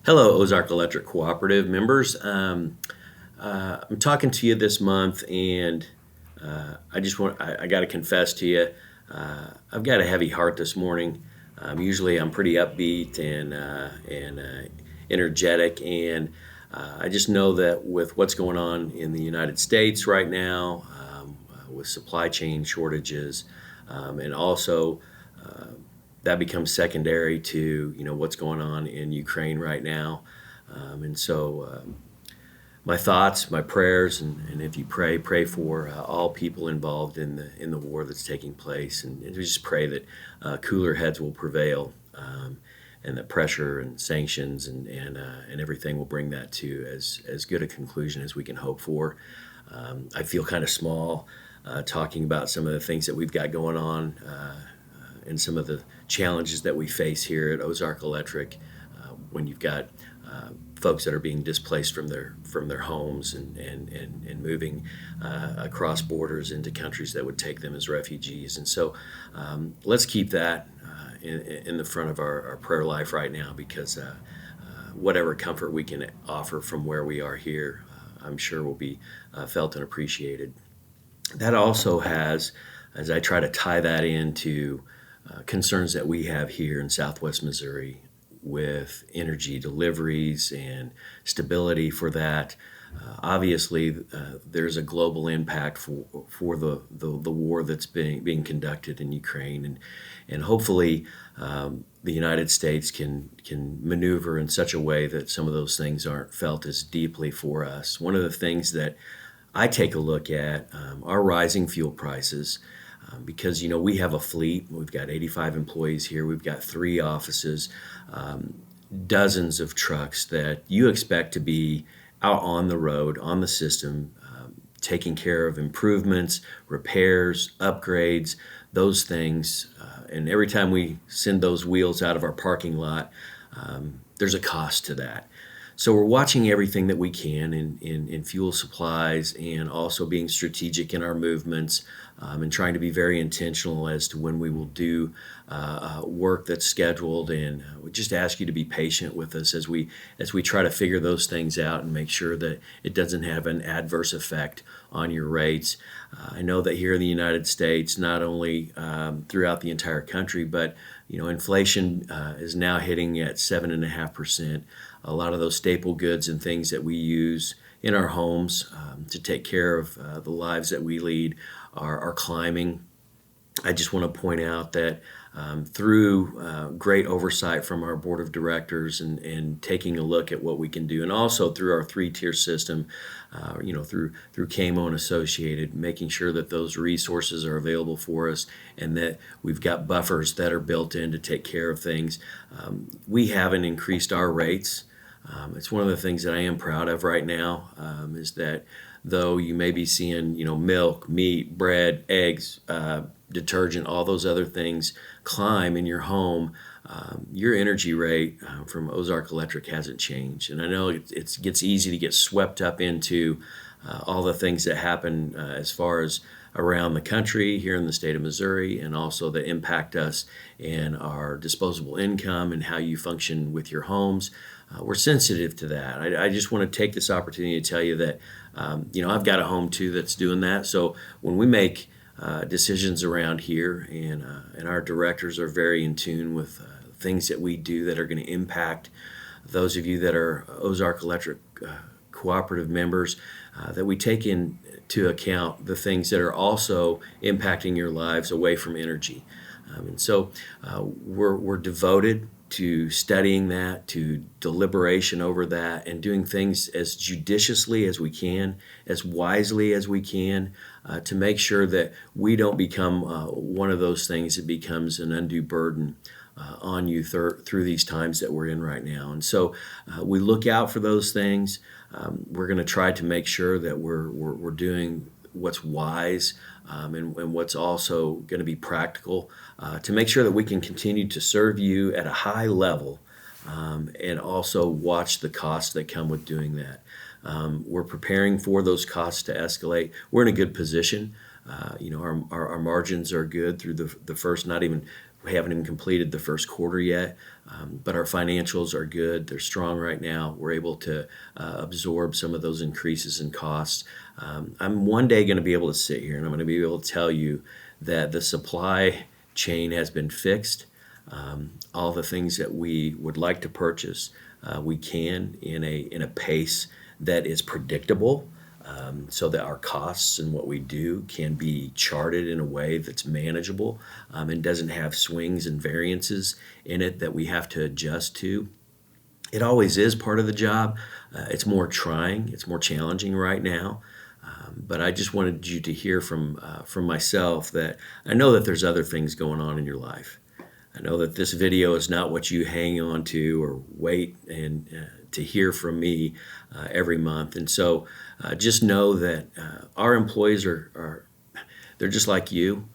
Hello, Ozark Electric Cooperative members. I'm talking to you this month, and I got to confess to you, I've got a heavy heart this morning. Usually, I'm pretty upbeat and energetic, and I just know that with what's going on in the United States right now, with supply chain shortages, and also that becomes secondary to what's going on in Ukraine right now. My thoughts, my prayers, and if you pray for all people involved in the war that's taking place, and we just pray that cooler heads will prevail, and that pressure and sanctions and everything will bring that to as good a conclusion as we can hope for. I feel kind of small talking about some of the things that we've got going on. And some of the challenges that we face here at Ozark Electric, when you've got folks that are being displaced from their homes and moving across borders into countries that would take them as refugees. And so let's keep that in the front of our prayer life right now, because whatever comfort we can offer from where we are here, I'm sure will be felt and appreciated. That also has, as I try to tie that into concerns that we have here in Southwest Missouri with energy deliveries and stability for that. Obviously, there's a global impact for the war that's being conducted in Ukraine, and hopefully the United States can maneuver in such a way that some of those things aren't felt as deeply for us. One of the things that I take a look at are rising fuel prices. Because we have a fleet. We've got 85 employees here. We've got 3 offices, dozens of trucks that you expect to be out on the road, on the system, taking care of improvements, repairs, upgrades, those things. And every time we send those wheels out of our parking lot, there's a cost to that. So we're watching everything that we can in fuel supplies, and also being strategic in our movements, and trying to be very intentional as to when we will do work that's scheduled. And we just ask you to be patient with us as we try to figure those things out and make sure that it doesn't have an adverse effect on your rates. I know that here in the United States, not only throughout the entire country, but inflation is now hitting at 7.5%. A lot of those staple goods and things that we use in our homes to take care of the lives that we lead are climbing. I just want to point out that through great oversight from our board of directors and taking a look at what we can do, and also through our 3-tier system, through KMO and Associated, making sure that those resources are available for us and that we've got buffers that are built in to take care of things. We haven't increased our rates. It's one of the things that I am proud of right now, is that though you may be seeing, milk, meat, bread, eggs, detergent, all those other things climb in your home, your energy rate from Ozark Electric hasn't changed. And I know it gets easy to get swept up into all the things that happen as far as around the country, here in the state of Missouri, and also that impact us in our disposable income and how you function with your homes. We're sensitive to that. I just want to take this opportunity to tell you that, I've got a home too that's doing that. So when we make decisions around here, and our directors are very in tune with things that we do that are going to impact those of you that are Ozark Electric cooperative members, that we take into account the things that are also impacting your lives away from energy. And so we're devoted to studying that, to deliberation over that, and doing things as judiciously as we can, as wisely as we can, to make sure that we don't become one of those things that becomes an undue burden on you through these times that we're in right now. And so we look out for those things. We're going to try to make sure that we're doing what's wise, and what's also going to be practical, to make sure that we can continue to serve you at a high level, and also watch the costs that come with doing that. We're preparing for those costs to escalate. We're in a good position. Our margins are good through the first not even We haven't even completed the first quarter yet, but our financials are good. They're strong right now. We're able to absorb some of those increases in costs. I'm one day going to be able to sit here and I'm going to be able to tell you that the supply chain has been fixed. All the things that we would like to purchase, we can in a pace that is predictable, so that our costs and what we do can be charted in a way that's manageable, and doesn't have swings and variances in it that we have to adjust to. It always is part of the job. It's more trying, it's more challenging right now. But I just wanted you to hear from myself that I know that there's other things going on in your life. I know that this video is not what you hang on to or wait and to hear from me every month. And so just know that our employees they're just like you.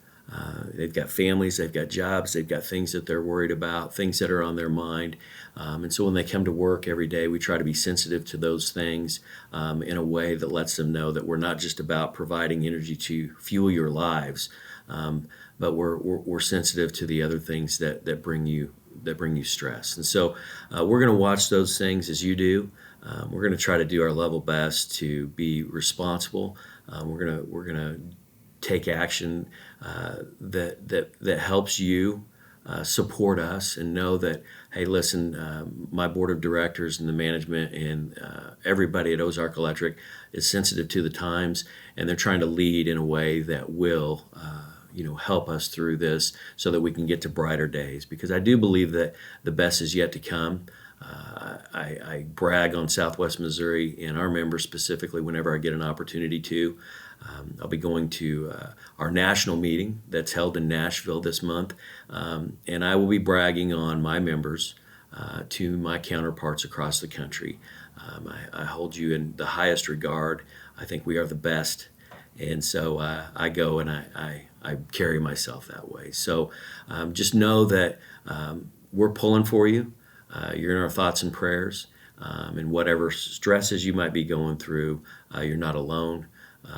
They've got families, they've got jobs, they've got things that they're worried about, things that are on their mind. And so when they come to work every day, we try to be sensitive to those things in a way that lets them know that we're not just about providing energy to fuel your lives, but we're sensitive to the other things that bring you stress. And so we're going to watch those things as you do. We're going to try to do our level best to be responsible. We're gonna take action that helps you support us and know that, hey, listen, my board of directors and the management and everybody at Ozark Electric is sensitive to the times, and they're trying to lead in a way that will help us through this so that we can get to brighter days, because I do believe that the best is yet to come. I brag on Southwest Missouri and our members specifically whenever I get an opportunity to. I'll be going to our national meeting that's held in Nashville this month, and I will be bragging on my members to my counterparts across the country. I hold you in the highest regard. I think we are the best, and so I go and I carry myself that way. So just know that we're pulling for you. You're in our thoughts and prayers, and whatever stresses you might be going through, you're not alone.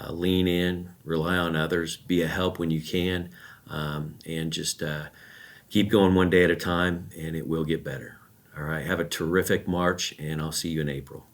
Lean in, rely on others, be a help when you can, and just keep going one day at a time, and it will get better. All right, have a terrific March, and I'll see you in April.